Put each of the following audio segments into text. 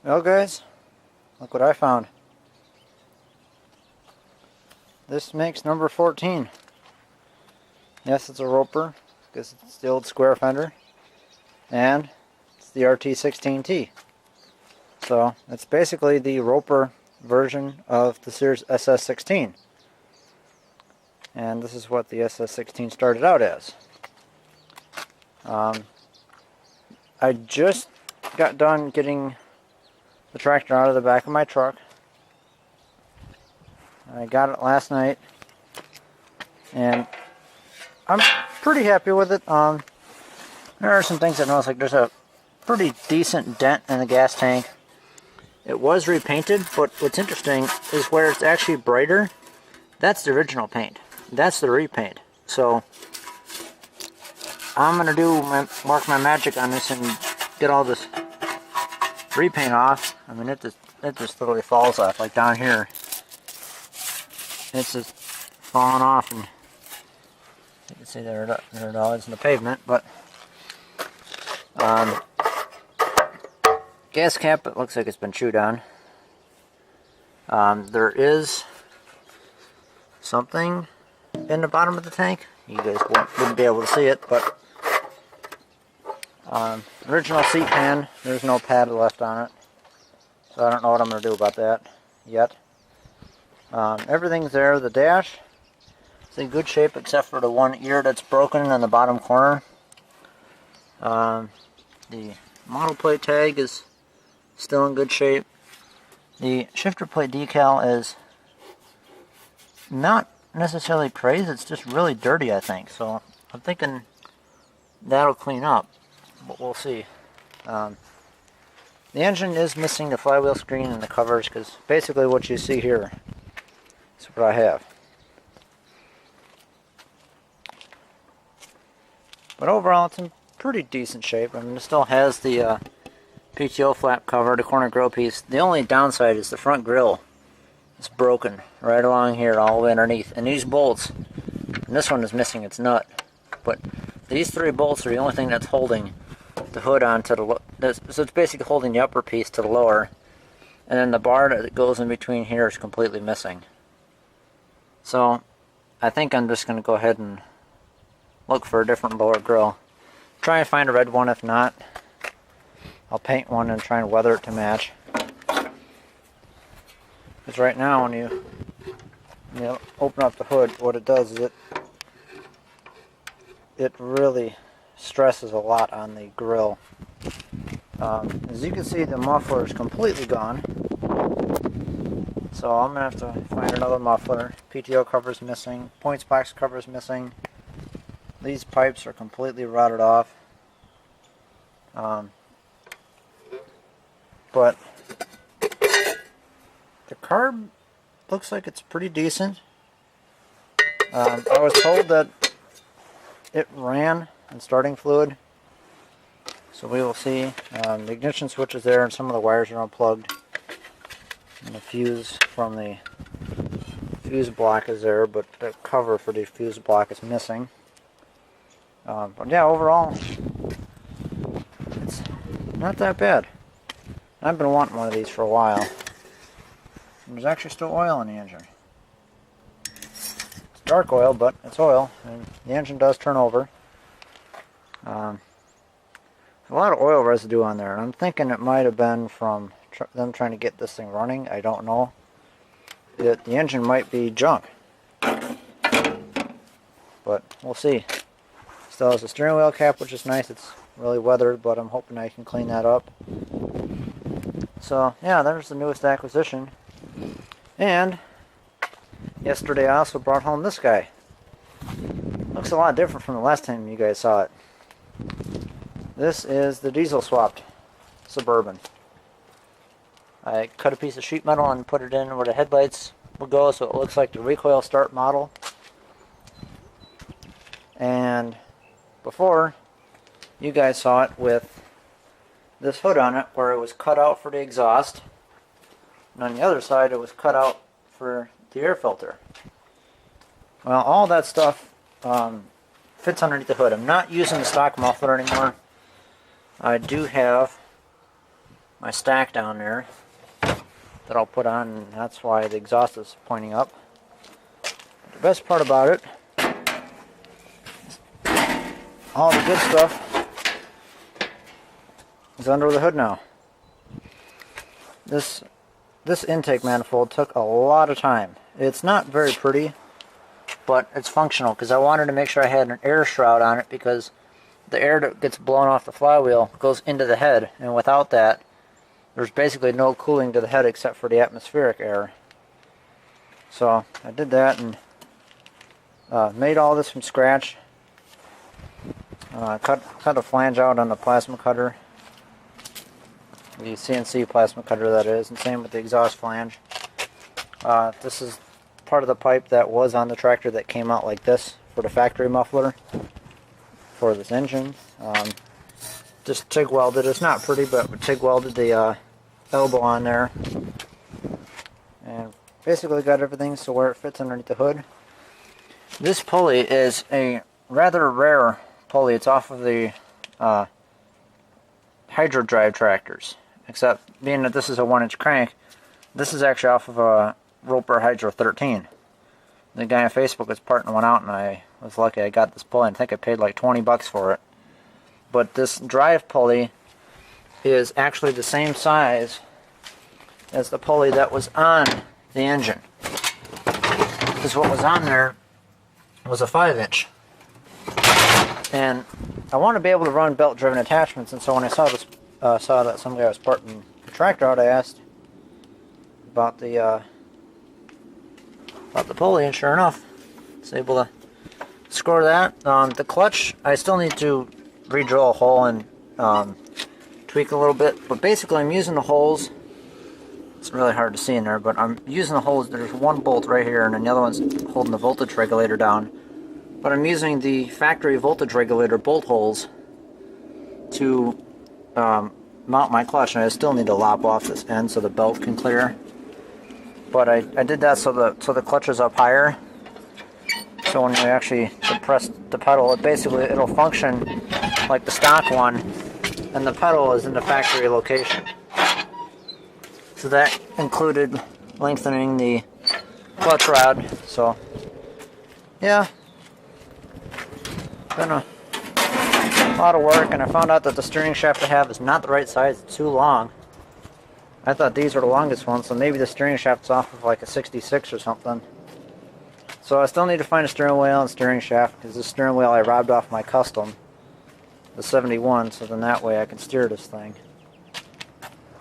Well guys, look what I found. This makes number 14. Yes, it's a Roper, because it's the old square fender. And it's the RT16T. So it's basically the Roper version of the Sears SS16. And this is what the SS16 started out as. I just got done getting the tractor out of the back of my truck. I got it last night, and I'm pretty happy with it. There are some things I noticed, like there's a pretty decent dent in the gas tank. It was repainted, but what's interesting is where it's actually brighter, that's the original paint. That's the repaint. So I'm gonna work my magic on this and get all this repaint off. I mean, it just literally falls off. Like down here, it's just falling off, and you can see there it all is in the pavement. But gas cap, it looks like it's been chewed on. There is something in the bottom of the tank. You guys wouldn't be able to see it, but original seat pan, there's no pad left on it, so I don't know what I'm going to do about that yet. Everything's there. The dash is in good shape except for the one ear that's broken in the bottom corner. The model plate tag is still in good shape. The shifter plate decal is not necessarily praised, it's just really dirty, I think, so I'm thinking that'll clean up, but we'll see. The engine is missing the flywheel screen and the covers, because basically what you see here is what I have. But overall, it's in pretty decent shape. I mean, it still has the PTO flap cover, the corner grill piece. The only downside is the front grill is broken right along here, all the way underneath. And these bolts, and this one is missing its nut, but these three bolts are the only thing that's holding the hood onto the, so it's basically holding the upper piece to the lower, and then the bar that goes in between here is completely missing. So I think I'm just going to go ahead and look for a different lower grill. Try and find a red one. If not, I'll paint one and try and weather it to match. Because right now when you open up the hood, what it does is it really stresses a lot on the grill. As you can see, the muffler is completely gone. So I'm going to have to find another muffler. PTO cover is missing. Points box cover is missing. These pipes are completely rotted off. But the carb looks like it's pretty decent. I was told that it ran in starting fluid, so we will see. The ignition switch is there, and some of the wires are unplugged, and the fuse from the fuse block is there, but the cover for the fuse block is missing. But yeah, overall, it's not that bad. I've been wanting one of these for a while. There's actually still oil in the engine. It's dark oil, but it's oil, and the engine does turn over. A lot of oil residue on there, and I'm thinking it might have been from them trying to get this thing running. I don't know. The engine might be junk, but we'll see. Still has a steering wheel cap, which is nice. It's really weathered, but I'm hoping I can clean that up. So yeah, there's the newest acquisition. And yesterday I also brought home this guy. Looks a lot different from the last time you guys saw it. This is the diesel swapped Suburban. I cut a piece of sheet metal and put it in where the headlights will go, so it looks like the recoil start model. And before, you guys saw it with this hood on it where it was cut out for the exhaust, and on the other side it was cut out for the air filter. Well, all that stuff fits underneath the hood. I'm not using the stock muffler anymore. I do have my stack down there that I'll put on, and that's why the exhaust is pointing up. The best part about it, all the good stuff is under the hood now. This intake manifold took a lot of time. It's not very pretty, but it's functional because I wanted to make sure I had an air shroud on it, because the air that gets blown off the flywheel goes into the head, and without that there's basically no cooling to the head except for the atmospheric air. So I did that and made all this from scratch. Cut a flange out on the plasma cutter, the CNC plasma cutter that is, and same with the exhaust flange. This is part of the pipe that was on the tractor that came out like this for the factory muffler for this engine. Just TIG welded. It's not pretty, but we TIG welded the elbow on there, and basically got everything so where it fits underneath the hood. This pulley is a rather rare pulley. It's off of the hydro drive tractors, except being that this is a 1-inch crank, this is actually off of a Roper Hydro 13. The guy on Facebook was parting one out, and I was lucky I got this pulley. I think I paid like 20 bucks for it. But this drive pulley is actually the same size as the pulley that was on the engine, because what was on there was a 5-inch. And I want to be able to run belt-driven attachments, and so when I saw this, saw that some guy was parting the tractor out, I asked about the pulley, and sure enough, I was able to score that. The clutch, I still need to re-drill a hole and tweak a little bit, but basically I'm using the holes. It's really hard to see in there, but I'm using the holes. There's one bolt right here, and then the other one's holding the voltage regulator down. But I'm using the factory voltage regulator bolt holes to mount my clutch, and I still need to lop off this end so the belt can clear. But I did that so the clutch is up higher. So when you actually depress the pedal, it'll function like the stock one, and the pedal is in the factory location. So that included lengthening the clutch rod. So yeah, been a lot of work, and I found out that the steering shaft I have is not the right size. It's too long. I thought these were the longest ones, so maybe the steering shaft's off of like a 66 or something. So I still need to find a steering wheel and steering shaft, because the steering wheel I robbed off my custom, the 71, so then that way I can steer this thing.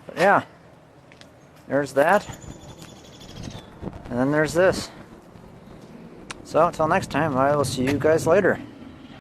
But yeah, there's that, and then there's this. So until next time, I will see you guys later.